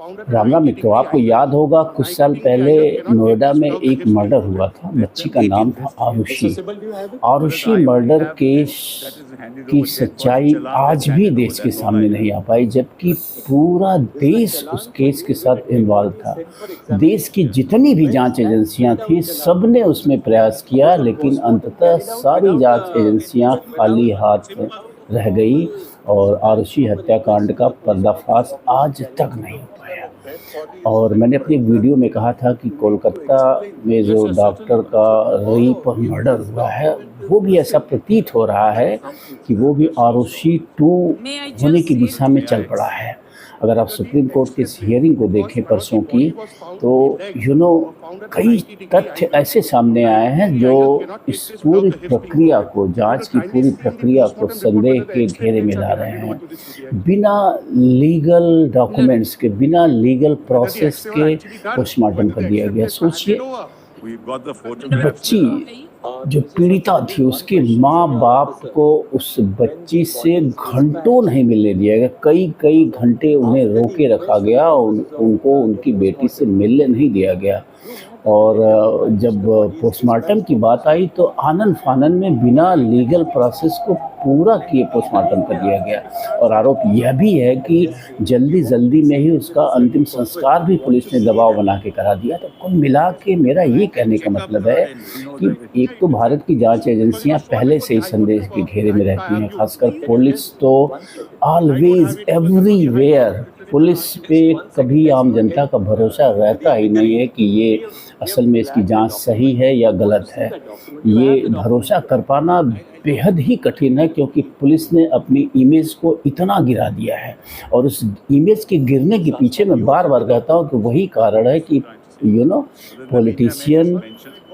राम राम मित्रों, आपको याद होगा कुछ साल पहले नोएडा में एक मर्डर हुआ था। बच्ची का नाम था आरुषि। आरुषि मर्डर केस की सच्चाई आज भी देश के सामने नहीं आ पाई, जबकि पूरा देश उस केस के साथ इन्वॉल्व था। देश की जितनी भी जांच एजेंसियां थी, सबने उसमें प्रयास किया, लेकिन अंततः सारी जांच एजेंसियां खाली हाथ रह गई और आरुषि हत्याकांड का पर्दाफाश आज तक नहीं हो पाया। और मैंने अपनी वीडियो में कहा था कि कोलकाता में जो डॉक्टर का रेप और मर्डर हुआ है, वो भी ऐसा प्रतीत हो रहा है कि वो भी आरुषि 2 होने की दिशा में चल पड़ा है। अगर आप सुप्रीम कोर्ट की इस हियरिंग को देखें परसों की, तो कई तथ्य ऐसे सामने आए हैं जो इस पूरी प्रक्रिया को, जांच की पूरी प्रक्रिया को संदेह के घेरे में ला रहे हैं। बिना लीगल डॉक्यूमेंट्स के, बिना लीगल प्रोसेस के पोस्टमार्टम कर दिया गया। सोचिए, बच्ची जो पीड़िता थी, उसके माँ बाप को उस बच्ची से घंटों नहीं मिलने दिया गया। कई कई घंटे उन्हें रोके रखा गया, उनको उनकी बेटी से मिलने नहीं दिया गया। और जब पोस्टमार्टम की बात आई तो आनन फानन में बिना लीगल प्रोसेस को पूरा किए पोस्टमार्टम कर दिया गया। और आरोप यह भी है कि जल्दी जल्दी में ही उसका अंतिम संस्कार भी पुलिस ने दबाव बना के करा दिया। तो कुल मिला के मेरा ये कहने का मतलब है कि एक तो भारत की जांच एजेंसियां पहले से ही संदेह के घेरे में रहती हैं, खासकर पुलिस तो ऑलवेज एवरीवेयर। पुलिस पे कभी आम जनता का भरोसा रहता ही नहीं है कि ये असल में इसकी जांच सही है या गलत है। ये भरोसा कर पाना बेहद ही कठिन है, क्योंकि पुलिस ने अपनी इमेज को इतना गिरा दिया है। और उस इमेज के गिरने के पीछे मैं बार बार कहता हूँ कि वही कारण है कि पॉलिटिशियन,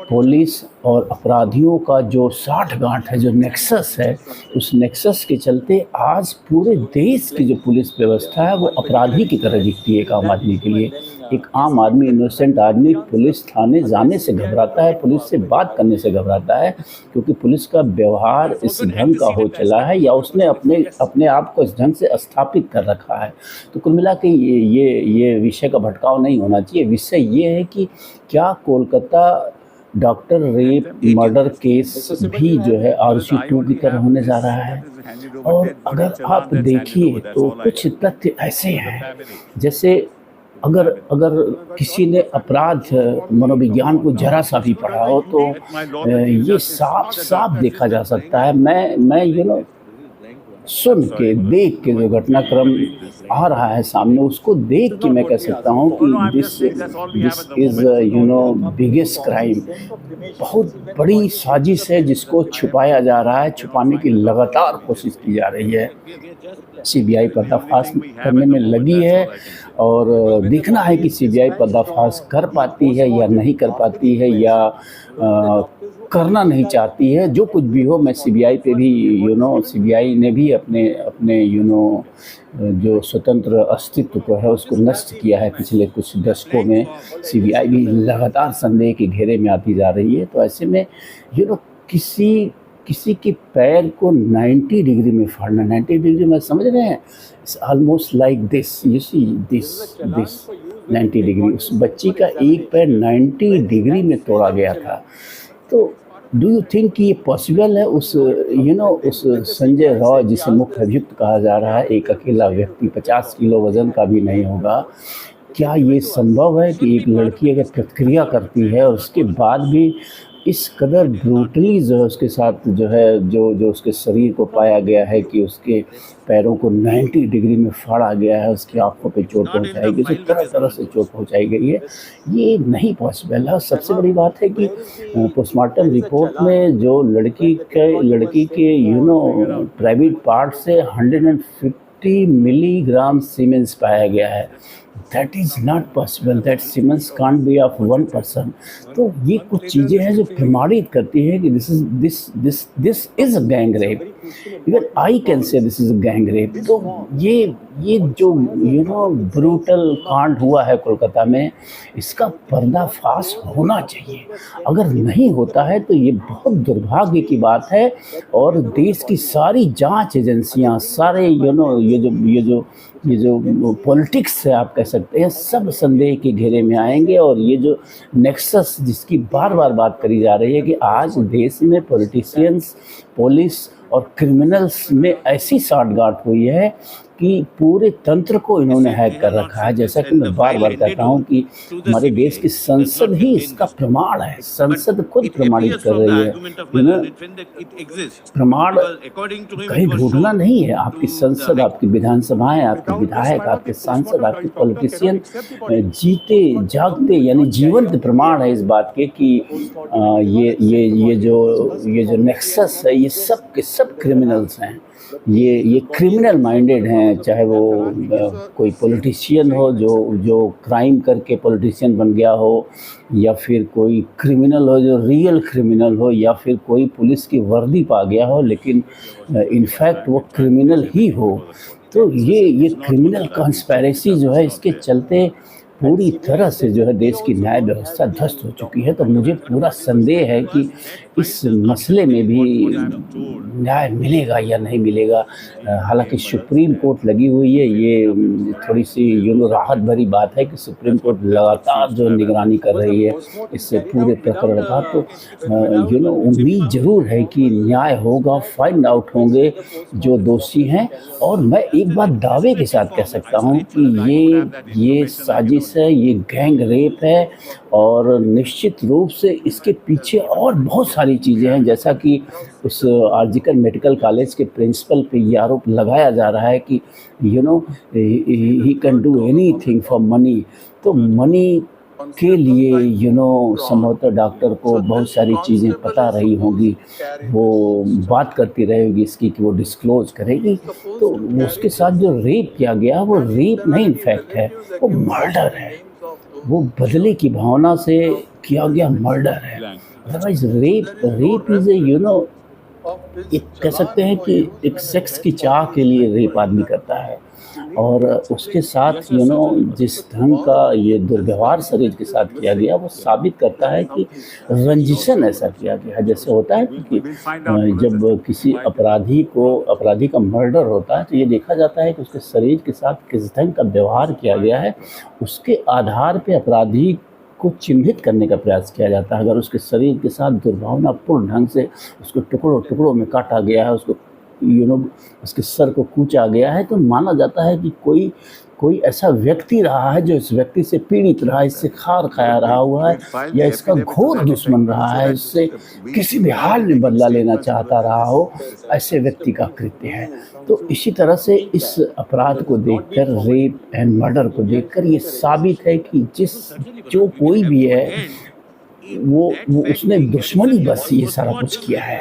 पुलिस और अपराधियों का जो साठ-गांठ है, जो नेक्सस है, उस नेक्सस के चलते आज पूरे देश की जो पुलिस व्यवस्था है वो अपराधी की तरह दिखती है एक आम आदमी के लिए। एक आम आदमी, इनोसेंट आदमी पुलिस थाने जाने से घबराता है, पुलिस से बात करने से घबराता है, क्योंकि पुलिस का व्यवहार इस ढंग का हो चला है, या उसने अपने आप को इस ढंग से स्थापित कर रखा है। तो कुल मिला के ये विषय का भटकाव नहीं होना चाहिए। विषय ये है कि क्या Kolkata doctor rape murder case भी जो है आरुषि 2 की तरह होने जा रहा है। और अगर आप देखिए तो कुछ तथ्य ऐसे हैं, जैसे अगर किसी ने अपराध मनोविज्ञान को जरा सा भी पढ़ा हो तो ये साफ साफ देखा जा सकता है। मैं सुन के, देख के जो घटनाक्रम आ रहा है सामने, उसको देख के मैं कह सकता हूँ कि दिस इज़ बिगेस्ट क्राइम। बहुत बड़ी साजिश है जिसको छुपाया जा रहा है, छुपाने की लगातार कोशिश की जा रही है। सीबीआई पर्दाफाश करने में लगी है और देखना है कि सीबीआई पर्दाफाश कर पाती है या नहीं कर पाती है, या करना नहीं चाहती है। जो कुछ भी हो, मैं सीबीआई पे भी सीबीआई ने भी अपने जो स्वतंत्र अस्तित्व को है उसको नष्ट किया है पिछले कुछ दशकों में। सीबीआई भी लगातार संदेह के घेरे में आती जा रही है। तो ऐसे में किसी के पैर को 90 डिग्री में फाड़ना, 90 डिग्री में समझ रहे हैं, it's almost like this, you see this 90 degree. उस बच्ची का एक पैर 90 डिग्री में तोड़ा गया था। तो डू यू थिंक कि ये पॉसिबल है? उस संजय रॉय, जिसे मुख्य अभियुक्त कहा जा रहा है, एक अकेला व्यक्ति, 50 किलो वजन का भी नहीं होगा, क्या ये संभव है कि एक लड़की अगर प्रतिक्रिया करती है और उसके बाद भी इस कदर ब्रूटली जो है उसके साथ जो उसके शरीर को पाया गया है कि उसके पैरों को 90 डिग्री में फाड़ा गया है, उसकी आंखों पे चोट पहुंचाई गई, तरह तरह से चोट पहुंचाई गई है, ये नहीं पॉसिबल है। सबसे बड़ी बात है कि पोस्टमार्टम रिपोर्ट में जो लड़की के प्राइवेट पार्ट से 150 मिलीग्राम सीमेंस पाया गया है। That is not possible, that siemens can't be of one person. तो ये कुछ चीज़ें हैं जो प्रमाणित करती हैं कि this is a gang rape. Even I can say this is a gang rape. तो ये जो ब्रूटल कांड हुआ है कोलकाता में, इसका पर्दाफाश होना चाहिए। अगर नहीं होता है तो ये बहुत दुर्भाग्य की बात है, और देश की सारी जांच एजेंसियां, सारे ये जो पॉलिटिक्स है आप कह सकते हैं, सब संदेह के घेरे में आएंगे। और ये जो नेक्सस जिसकी बार बार बात करी जा रही है कि आज देश में पॉलिटिशियंस, पुलिस और क्रिमिनल्स में ऐसी साठगांठ हुई है कि पूरे तंत्र को इन्होंने हैक कर रखा है। जैसा कि मैं बार बार कहता हूँ कि हमारे देश की संसद ही इसका प्रमाण है, संसद खुद प्रमाणित कर रही है। प्रमाण कहीं ढूंढना नहीं है, आपकी संसद, आपकी विधानसभाएं, आपके विधायक, आपके सांसद, आपके पॉलिटिशियन जीते जागते यानी जीवंत प्रमाण है इस बात के कि ये जो नेक्सस है, ये सब के सब क्रिमिनल्स हैं। ये क्रिमिनल माइंडेड हैं, चाहे वो कोई पॉलिटिशियन हो जो क्राइम करके पॉलिटिशियन बन गया हो, या फिर कोई क्रिमिनल हो जो रियल क्रिमिनल हो, या फिर कोई पुलिस की वर्दी पा गया हो लेकिन इनफैक्ट वो क्रिमिनल ही हो। तो ये क्रिमिनल कॉन्स्पिरेसी जो है, इसके चलते पूरी तरह से जो है देश की न्याय व्यवस्था ध्वस्त हो चुकी है। तो मुझे पूरा संदेह है कि इस मसले में भी न्याय मिलेगा या नहीं मिलेगा। हालांकि सुप्रीम कोर्ट लगी हुई है, ये थोड़ी सी राहत भरी बात है कि सुप्रीम कोर्ट लगातार जो निगरानी कर रही है इससे पूरे प्रकरण का। तो उम्मीद ज़रूर है कि न्याय होगा, फाइंड आउट होंगे जो दोषी हैं। और मैं एक बात दावे के साथ कह सकता हूँ कि ये साजिश है, ये गैंग रेप है, और निश्चित रूप से इसके पीछे और बहुत सारी चीज़ें हैं। जैसा कि उस आर्जिकल मेडिकल कॉलेज के प्रिंसिपल पे ये आरोप लगाया जा रहा है कि he can do anything for money. तो मनी के लिए संभवतः डॉक्टर को बहुत सारी चीज़ें पता रही होंगी, वो बात करती रहेगी इसकी कि वो डिस्क्लोज करेगी। तो उसके साथ जो रेप किया गया, वो रेप नहीं इनफैक्ट है, वो मर्डर है, वो बदले की भावना से किया गया मर्डर है। अदरवाइज रेप इज एक कह सकते हैं कि एक सेक्स की चाह के लिए रेप आदमी करता है, और उसके साथ जिस ढंग का ये दुर्व्यवहार शरीर के साथ किया गया, वो साबित करता है कि रंजिशन ऐसा किया गया। जैसे होता है कि जब किसी अपराधी का मर्डर होता है तो ये देखा जाता है कि उसके शरीर के साथ किस ढंग का व्यवहार किया गया है, उसके आधार पे अपराधी को चिन्हित करने का प्रयास किया जाता है। अगर उसके शरीर के साथ दुर्भावनापूर्ण ढंग से उसको टुकड़ों टुकड़ों में काटा गया है, उसको उसके सर को कूचा गया है, तो माना जाता है कि कोई ऐसा व्यक्ति रहा है जो इस व्यक्ति से पीड़ित रहा है, इससे खार खाया रहा हुआ है, या इसका घोर दुश्मन रहा है, इससे किसी भी हाल में बदला लेना चाहता रहा हो, ऐसे व्यक्ति का कृत्य है। तो इसी तरह से इस अपराध को देखकर, रेप एंड मर्डर को देखकर ये साबित है कि जो कोई भी है वो उसने दुश्मनी बस ये सारा कुछ किया है।